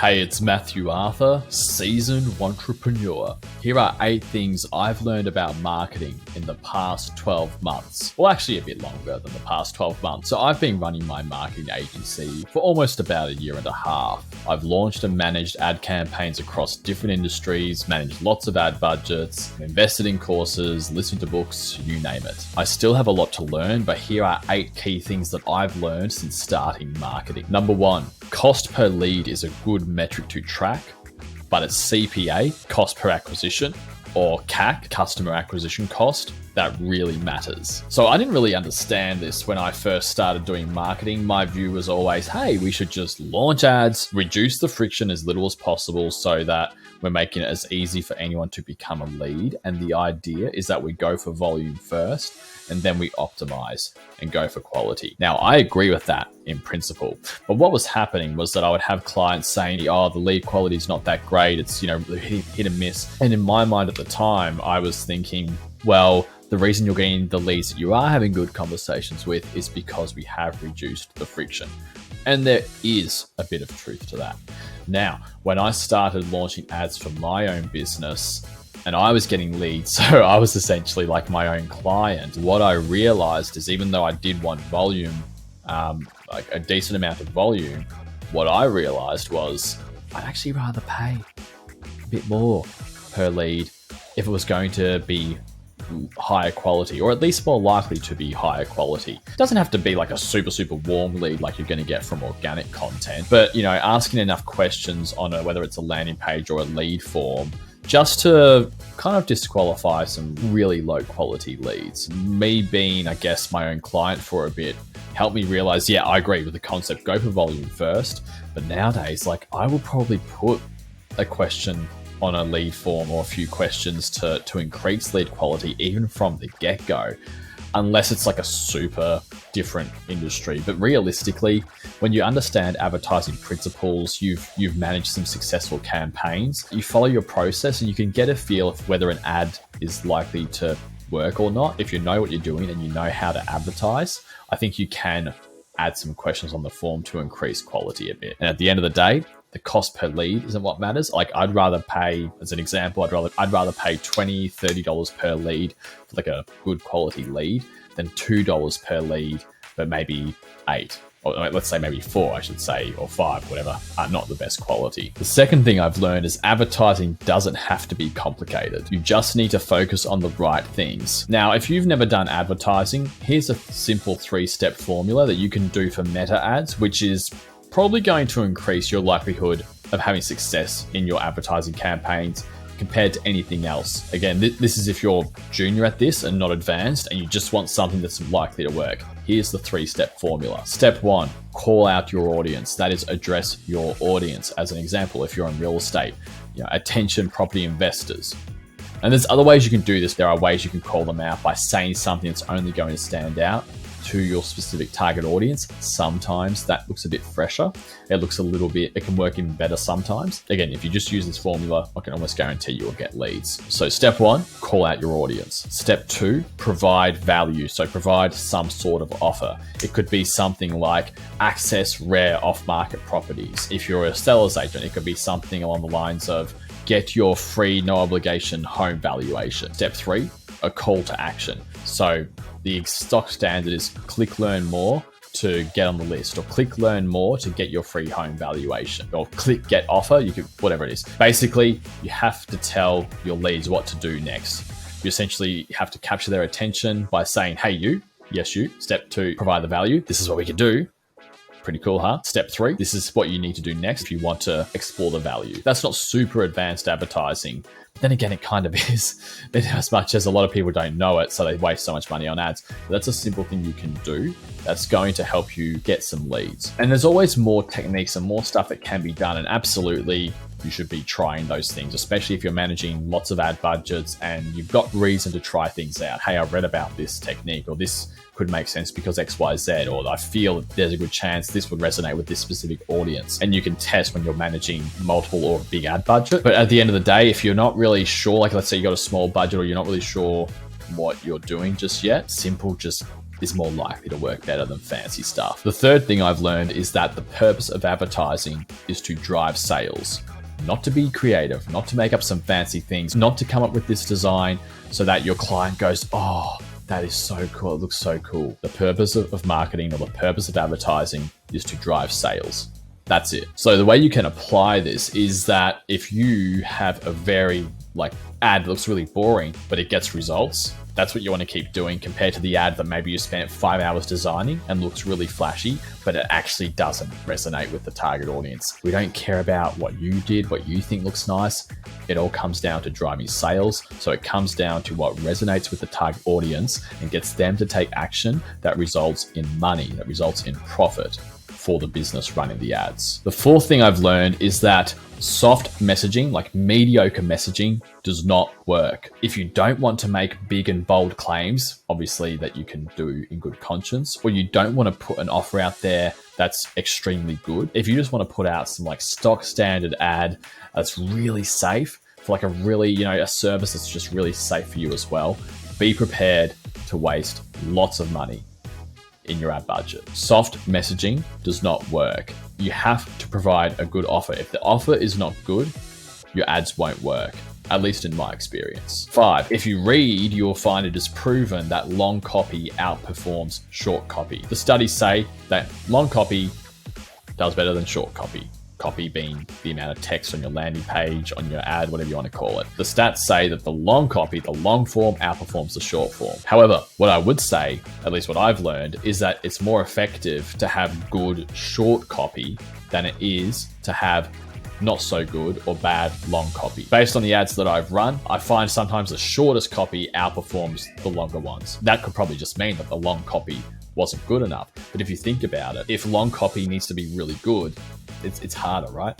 Hey, it's Matthew Arthur, seasoned entrepreneur. Here are 8 things I've learned about marketing in the past 12 months. Well, actually a bit longer than the past 12 months. So I've been running my marketing agency for almost about a year and a half. I've launched and managed ad campaigns across different industries, managed lots of ad budgets, invested in courses, listened to books, you name it. I still have a lot to learn, but here are 8 key things that I've learned since starting marketing. Number 1, cost per lead is a good metric to track, but it's CPA, cost per acquisition, or CAC, customer acquisition cost, that really matters. So I didn't really understand this when I first started doing marketing. My view was always, hey, we should just launch ads, reduce the friction as little as possible so that we're making it as easy for anyone to become a lead. And the idea is that we go for volume first and then we optimize and go for quality. Now, I agree with that in principle, but what was happening was that I would have clients saying, oh, the lead quality is not that great. It's, hit and miss. And in my mind at the time, I was thinking, well, the reason you're getting the leads that you are having good conversations with is because we have reduced the friction. And there is a bit of truth to that. Now, when I started launching ads for my own business and I was getting leads, so I was essentially like my own client, what I realized is even though I did want volume, like a decent amount of volume, what I realized was I'd actually rather pay a bit more per lead if it was going to be higher quality, or at least more likely to be higher quality. It doesn't have to be like a super warm lead like you're going to get from organic content, but asking enough questions on whether it's a landing page or a lead form just to kind of disqualify some really low quality leads. Me being, I guess, my own client for a bit helped me realize, yeah, I agree with the concept, go for volume first. But nowadays, I will probably put a question on a lead form or a few questions to increase lead quality even from the get-go, unless it's like a super different industry. But realistically, when you understand advertising principles, you've managed some successful campaigns, you follow your process and you can get a feel of whether an ad is likely to work or not. If you know what you're doing and you know how to advertise, I think you can add some questions on the form to increase quality a bit. And at the end of the day, the cost per lead isn't what matters. I'd rather pay, as an example, I'd rather pay $20, $30 per lead for like a good quality lead than $2 per lead, but maybe 8. Or let's say maybe 4, I should say, or 5, whatever, are not the best quality. The second thing I've learned is advertising doesn't have to be complicated. You just need to focus on the right things. Now, if you've never done advertising, here's a simple 3-step formula that you can do for meta ads, which is probably going to increase your likelihood of having success in your advertising campaigns compared to anything else. Again, this is if you're junior at this and not advanced and you just want something that's likely to work. Here's the 3-step formula. Step 1, call out your audience. That is, address your audience. As an example, if you're in real estate, attention property investors. And there's other ways you can do this. There are ways you can call them out by saying something that's only going to stand out to your specific target audience. Sometimes that looks a bit fresher. It can work even better sometimes. Again, if you just use this formula, I can almost guarantee you'll get leads. So step 1, call out your audience. Step 2, provide value. So provide some sort of offer. It could be something like access rare off-market properties. If you're a seller's agent, it could be something along the lines of get your free, no obligation home valuation. Step 3, a call to action. So the stock standard is click learn more to get on the list, or click learn more to get your free home valuation, or click get offer, you could, whatever it is. Basically, you have to tell your leads what to do next. You essentially have to capture their attention by saying, hey, you, yes, you. Step 2, provide the value. This is what we can do. Pretty cool, huh? Step 3, this is what you need to do next if you want to explore the value. That's not super advanced advertising. But then again, it kind of is, as much as a lot of people don't know it, so they waste so much money on ads. But that's a simple thing you can do that's going to help you get some leads. And there's always more techniques and more stuff that can be done. And absolutely, you should be trying those things, especially if you're managing lots of ad budgets and you've got reason to try things out. Hey, I read about this technique, or this could make sense because X, Y, Z, or I feel that there's a good chance this would resonate with this specific audience. And you can test when you're managing multiple or big ad budget. But at the end of the day, if you're not really sure, like let's say you got a small budget or you're not really sure what you're doing just yet, simple, just is more likely to work better than fancy stuff. The third thing I've learned is that the purpose of advertising is to drive sales, not to be creative, not to make up some fancy things, not to come up with this design so that your client goes, oh, that is so cool, it looks so cool. The purpose of marketing or the purpose of advertising is to drive sales. That's it. So the way you can apply this is that if you have a very ad that looks really boring, but it gets results, that's what you want to keep doing compared to the ad that maybe you spent 5 hours designing and looks really flashy, but it actually doesn't resonate with the target audience. We don't care about what you did, what you think looks nice. It all comes down to driving sales. So it comes down to what resonates with the target audience and gets them to take action that results in money, that results in profit for the business running the ads. The fourth thing I've learned is that soft messaging, like mediocre messaging, does not work. If you don't want to make big and bold claims, obviously that you can do in good conscience, or you don't want to put an offer out there that's extremely good. If you just want to put out some stock standard ad that's really safe for a really, a service that's just really safe for you as well, be prepared to waste lots of money in your ad budget. Soft messaging does not work. You have to provide a good offer. If the offer is not good, your ads won't work, at least in my experience. 5, if you read, you'll find it is proven that long copy outperforms short copy. The studies say that long copy does better than short copy. Copy being the amount of text on your landing page, on your ad, whatever you want to call it. The stats say that the long copy, the long form, outperforms the short form. However, what I would say, at least what I've learned, is that it's more effective to have good short copy than it is to have not so good or bad long copy. Based on the ads that I've run, I find sometimes the shortest copy outperforms the longer ones. That could probably just mean that the long copy wasn't good enough. But if you think about it, if long copy needs to be really good, it's harder, right?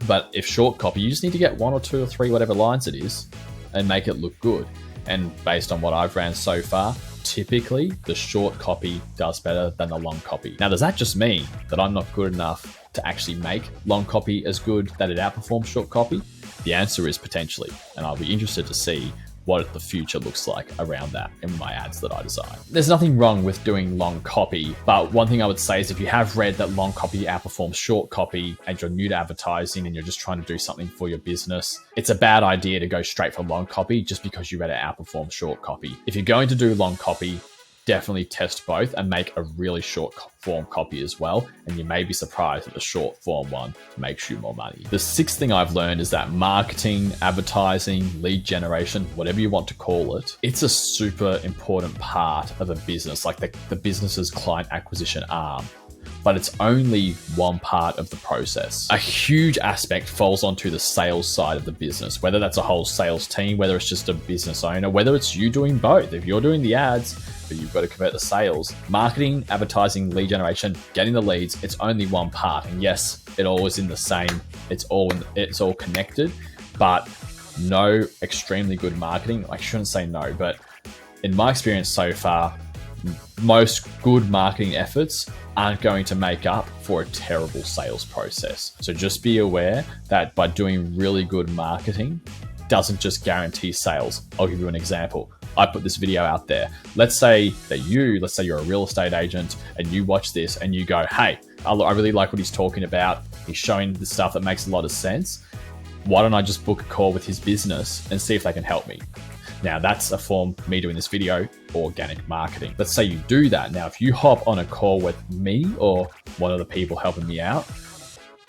But if short copy, you just need to get 1 or 2 or 3, whatever lines it is, and make it look good. And based on what I've ran so far, typically the short copy does better than the long copy. Now, does that just mean that I'm not good enough to actually make long copy as good that it outperforms short copy? The answer is potentially, and I'll be interested to see what the future looks like around that in my ads that I design. There's nothing wrong with doing long copy, but one thing I would say is if you have read that long copy outperforms short copy and you're new to advertising and you're just trying to do something for your business, it's a bad idea to go straight for long copy just because you read it outperform short copy. If you're going to do long copy, definitely test both and make a really short form copy as well. And you may be surprised that the short form one makes you more money. The 6th thing I've learned is that marketing, advertising, lead generation, whatever you want to call it, it's a super important part of a business, like the business's client acquisition arm. But it's only one part of the process. A huge aspect falls onto the sales side of the business, whether that's a whole sales team, whether it's just a business owner, whether it's you doing both. If you're doing the ads, but you've got to convert the sales, marketing, advertising, lead generation, getting the leads, it's only one part. And yes, it all is in the same, it's all connected, but no extremely good marketing. I shouldn't say no, but in my experience so far, most good marketing efforts aren't going to make up for a terrible sales process. So just be aware that by doing really good marketing doesn't just guarantee sales. I'll give you an example. I put this video out there. Let's say you're a real estate agent and you watch this and you go, hey, I really like what he's talking about. He's showing the stuff that makes a lot of sense. Why don't I just book a call with his business and see if they can help me? Now that's a form of me doing this video, organic marketing. Let's say you do that. Now, if you hop on a call with me or one of the people helping me out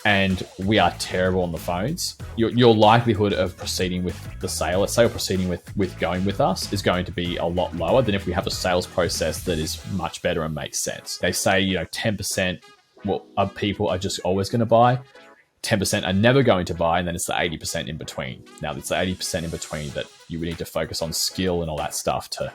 and we are terrible on the phones, your likelihood of proceeding with the sale, let's say you're proceeding with going with us, is going to be a lot lower than if we have a sales process that is much better and makes sense. They say, 10% of people are just always going to buy. 10% are never going to buy, and then it's the 80% in between. Now, it's the 80% in between that you would need to focus on skill and all that stuff to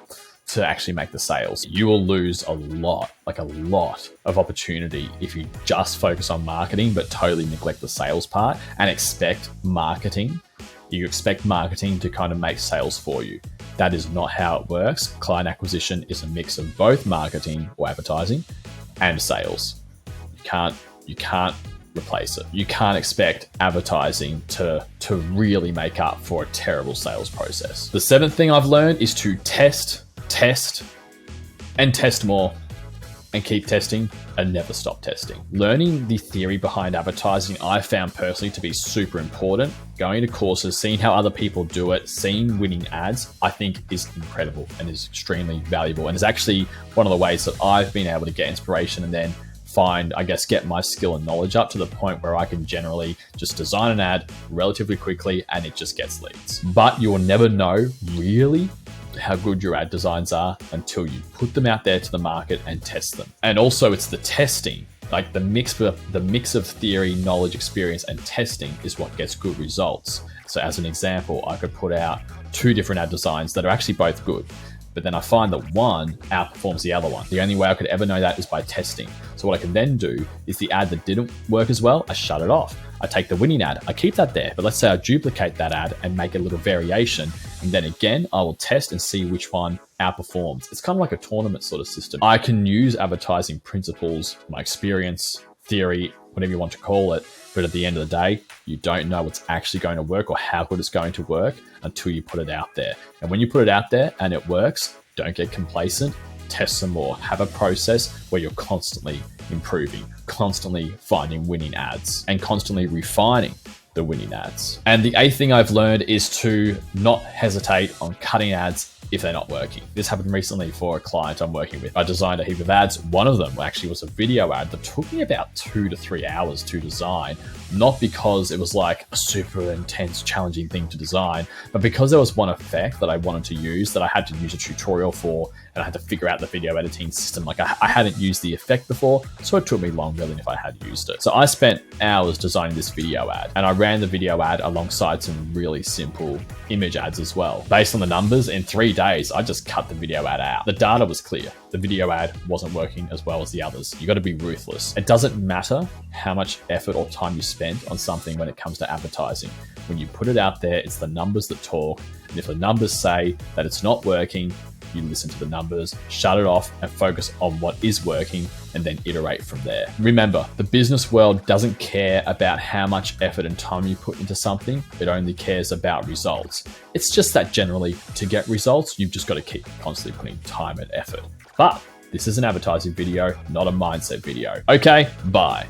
actually make the sales. You will lose a lot of opportunity if you just focus on marketing but totally neglect the sales part and expect marketing to kind of make sales for you. That is not how it works. Client acquisition is a mix of both marketing or advertising and sales. You can't replace it. You can't expect advertising to really make up for a terrible sales process. The 7th thing I've learned is to test, and test more and keep testing and never stop testing. Learning the theory behind advertising, I found personally to be super important. Going to courses, seeing how other people do it, seeing winning ads, I think is incredible and is extremely valuable. And is actually one of the ways that I've been able to get inspiration and then get my skill and knowledge up to the point where I can generally just design an ad relatively quickly and it just gets leads. But you will never know really how good your ad designs are until you put them out there to the market and test them. And also it's the testing, like the mix of theory, knowledge, experience, and testing is what gets good results. So as an example, I could put out 2 different ad designs that are actually both good, but then I find that one outperforms the other one. The only way I could ever know that is by testing. So what I can then do is the ad that didn't work as well, I shut it off. I take the winning ad, I keep that there, but let's say I duplicate that ad and make a little variation. And then again, I will test and see which one outperforms. It's kind of like a tournament sort of system. I can use advertising principles, my experience, theory, whatever you want to call it. But at the end of the day, you don't know what's actually going to work or how good it's going to work until you put it out there. And when you put it out there and it works, don't get complacent, test some more. Have a process where you're constantly improving, constantly finding winning ads and constantly refining the winning ads. And the 8th thing I've learned is to not hesitate on cutting ads if they're not working. This happened recently for a client I'm working with. I designed a heap of ads. One of them actually was a video ad that took me about 2 to 3 hours to design, not because it was like a super intense, challenging thing to design, but because there was one effect that I wanted to use that I had to use a tutorial for, and I had to figure out the video editing system. Like I hadn't used the effect before, so it took me longer than if I had used it. So I spent hours designing this video ad, and I ran the video ad alongside some really simple image ads as well. Based on the numbers, in 3 days, I just cut the video ad out. The data was clear. The video ad wasn't working as well as the others. You got to be ruthless. It doesn't matter how much effort or time you spend on something when it comes to advertising. When you put it out there, it's the numbers that talk. And if the numbers say that it's not working, you listen to the numbers, shut it off, and focus on what is working, and then iterate from there. Remember, the business world doesn't care about how much effort and time you put into something. It only cares about results. It's just that generally, to get results, you've just got to keep constantly putting time and effort. But this is an advertising video, not a mindset video. Okay, bye.